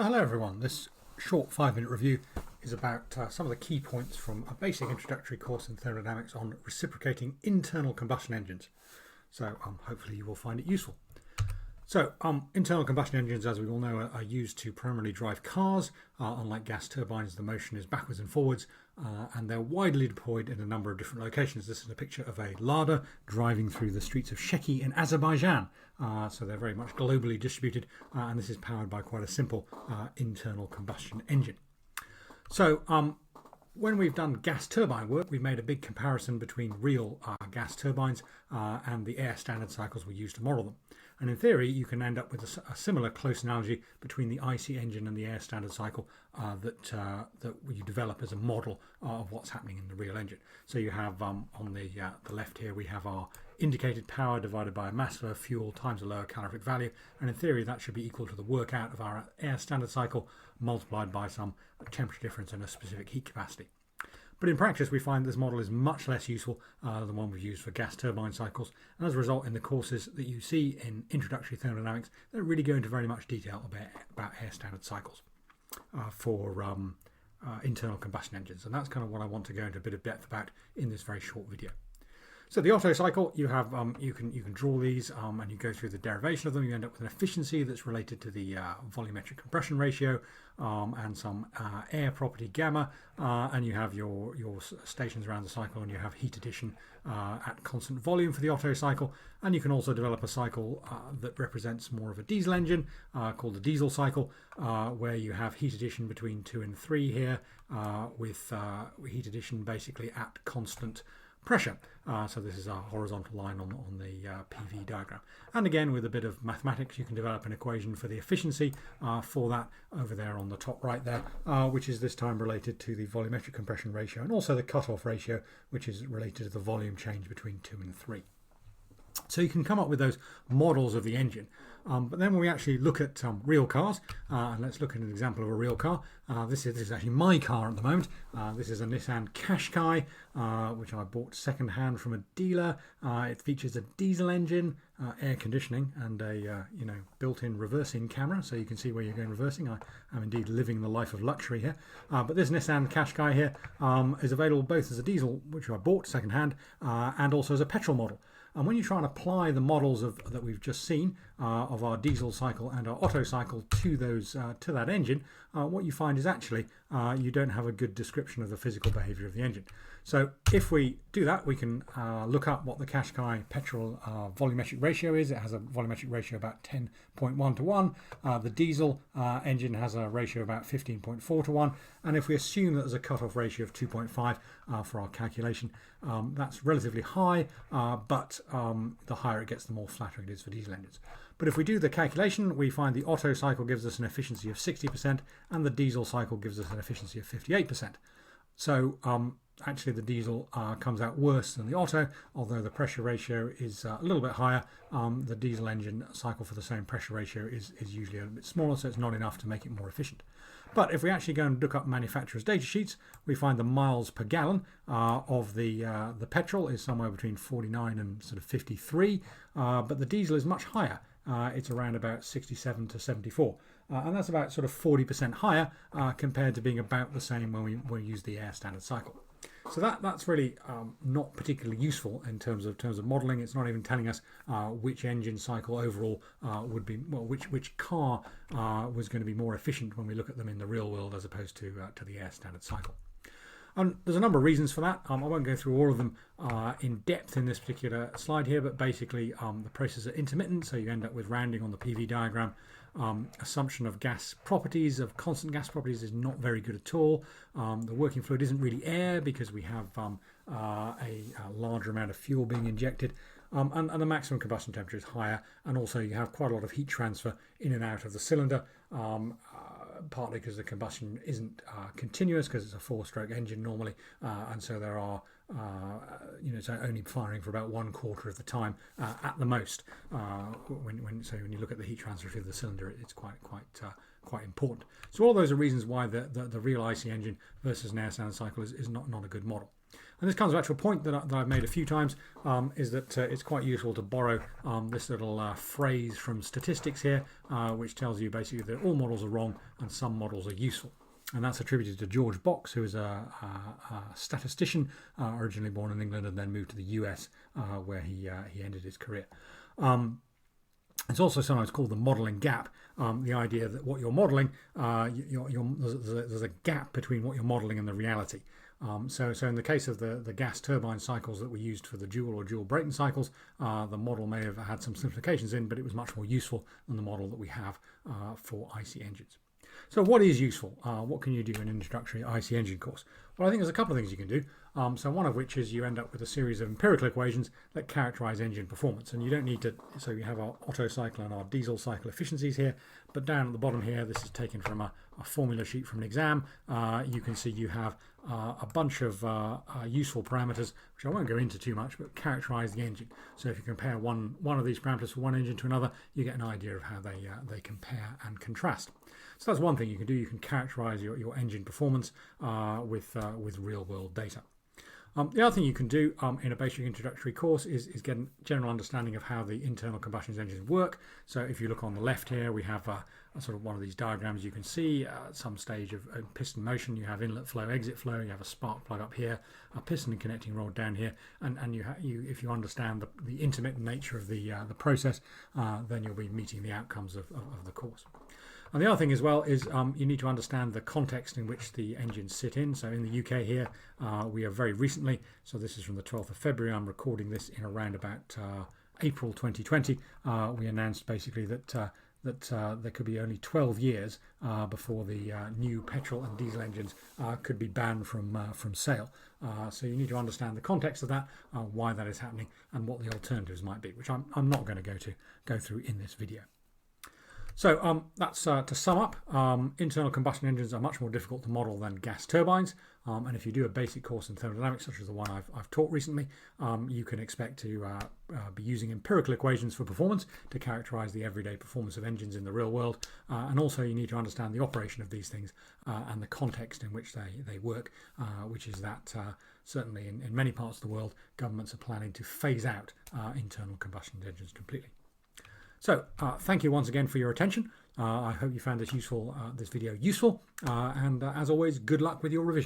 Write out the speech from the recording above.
Hello everyone, this short 5-minute review is about some of the key points from a basic introductory course in thermodynamics on reciprocating internal combustion engines. So hopefully you will find it useful. So internal combustion engines, as we all know, are used to primarily drive cars. Unlike gas turbines, the motion is backwards and forwards, and they're widely deployed in a number of different locations. This is a picture of a Lada driving through the streets of Sheki in Azerbaijan. So they're very much globally distributed, and this is powered by quite a simple internal combustion engine. So when we've done gas turbine work, we've made a big comparison between real gas turbines and the air standard cycles we use to model them. And in theory, you can end up with a similar close analogy between the IC engine and the air standard cycle that you develop as a model of what's happening in the real engine. So you have on the left here, we have our indicated power divided by a mass of fuel times a lower calorific value. And in theory, that should be equal to the work out of our air standard cycle multiplied by some temperature difference and a specific heat capacity. But in practice, we find this model is much less useful than one we've used for gas turbine cycles. And as a result, in the courses that you see in introductory thermodynamics, they don't really go into very much detail about air standard cycles for internal combustion engines. And that's kind of what I want to go into a bit of depth about in this very short video. So the Otto cycle, you have you can draw these and you go through the derivation of them. You end up with an efficiency that's related to the volumetric compression ratio and some air property gamma, and you have your stations around the cycle, and you have heat addition at constant volume for the Otto cycle. And you can also develop a cycle that represents more of a diesel engine called the diesel cycle, where you have heat addition between 2 and 3 here, with heat addition basically at constant pressure. So this is our horizontal line on the PV diagram. And again, with a bit of mathematics, you can develop an equation for the efficiency for that over there on the top right there, which is this time related to the volumetric compression ratio and also the cutoff ratio, which is related to the volume change between 2 and 3. So you can come up with those models of the engine. But then when we actually look at real cars, and let's look at an example of a real car. This is actually my car at the moment. This is a Nissan Qashqai, which I bought second-hand from a dealer. It features a diesel engine, air conditioning, and a built-in reversing camera, so you can see where you're going reversing. I am indeed living the life of luxury here. But this Nissan Qashqai here is available both as a diesel, which I bought second-hand, and also as a petrol model. And when you try and apply the models that we've just seen of our diesel cycle and our Otto cycle to that engine, what you find is actually you don't have a good description of the physical behaviour of the engine. So if we do that, we can look up what the Qashqai petrol volumetric ratio is. It has a volumetric ratio about 10.1 to 1. The diesel engine has a ratio about 15.4 to 1. And if we assume that there's a cutoff ratio of 2.5 for our calculation, that's relatively high, but the higher it gets, the more flattering it is for diesel engines. But if we do the calculation, we find the Otto cycle gives us an efficiency of 60% and the diesel cycle gives us an efficiency of 58%. So actually the diesel comes out worse than the Otto, although the pressure ratio is a little bit higher. The diesel engine cycle for the same pressure ratio is usually a little bit smaller, so it's not enough to make it more efficient. But if we actually go and look up manufacturers' data sheets, we find the miles per gallon of the petrol is somewhere between 49 and sort of 53, but the diesel is much higher. It's around about 67 to 74. And that's about sort of 40% higher compared to being about the same when we use the air standard cycle. So that's really not particularly useful in terms of modelling. It's not even telling us which engine cycle overall would be, well, which car was going to be more efficient when we look at them in the real world as opposed to the air standard cycle. And there's a number of reasons for that. I won't go through all of them in depth in this particular slide here, but basically the processes are intermittent, so you end up with rounding on the PV diagram. Assumption of gas properties, of constant gas properties, is not very good at all. The working fluid isn't really air because we have a larger amount of fuel being injected. And the maximum combustion temperature is higher, and also you have quite a lot of heat transfer in and out of the cylinder, partly because the combustion isn't continuous because it's a 4-stroke engine normally, and so there are it's only firing for about 1/4 of the time at the most. When you look at the heat transfer through the cylinder, it's quite important. So all those are reasons why the real IC engine versus an air standard cycle is not a good model. And this comes back to a point that I've made a few times, is that it's quite useful to borrow this little phrase from statistics here, which tells you basically that all models are wrong and some models are useful. And that's attributed to George Box, who is a statistician, originally born in England and then moved to the US, where he ended his career. It's also sometimes called the modelling gap, the idea that what you're modelling, there's a gap between what you're modelling and the reality. So in the case of the gas turbine cycles that were used for the Joule or Joule-Brayton cycles, the model may have had some simplifications in, but it was much more useful than the model that we have for IC engines. So what is useful? What can you do in an introductory IC engine course? Well, I think there's a couple of things you can do. So one of which is you end up with a series of empirical equations that characterize engine performance. And you don't need to, so we have our Otto cycle and our diesel cycle efficiencies here. But down at the bottom here, this is taken from a formula sheet from an exam. You can see you have a bunch of useful parameters, which I won't go into too much, but characterize the engine. So if you compare one of these parameters for one engine to another, you get an idea of how they compare and contrast. So that's one thing you can do. You can characterize your engine performance with real-world data. The other thing you can do in a basic introductory course is get a general understanding of how the internal combustion engines work. So if you look on the left here, we have a sort of one of these diagrams. You can see at some stage of piston motion, you have inlet flow, exit flow, you have a spark plug up here, a piston and connecting rod down here, and if you understand the intermittent nature of the process, then you'll be meeting the outcomes of the course. And the other thing as well is you need to understand the context in which the engines sit in. So in the UK here, we are very recently, so this is from the 12th of February, I'm recording this in around about April 2020, we announced basically that there could be only 12 years before the new petrol and diesel engines could be banned from sale. So you need to understand the context of that, why that is happening, and what the alternatives might be, which I'm not going to go through in this video. So that's to sum up. Internal combustion engines are much more difficult to model than gas turbines. And if you do a basic course in thermodynamics, such as the one I've taught recently, you can expect to be using empirical equations for performance to characterize the everyday performance of engines in the real world. And also you need to understand the operation of these things and the context in which they work, which is that certainly in many parts of the world, governments are planning to phase out internal combustion engines completely. So thank you once again for your attention. I hope you found this video useful, and as always, good luck with your revision.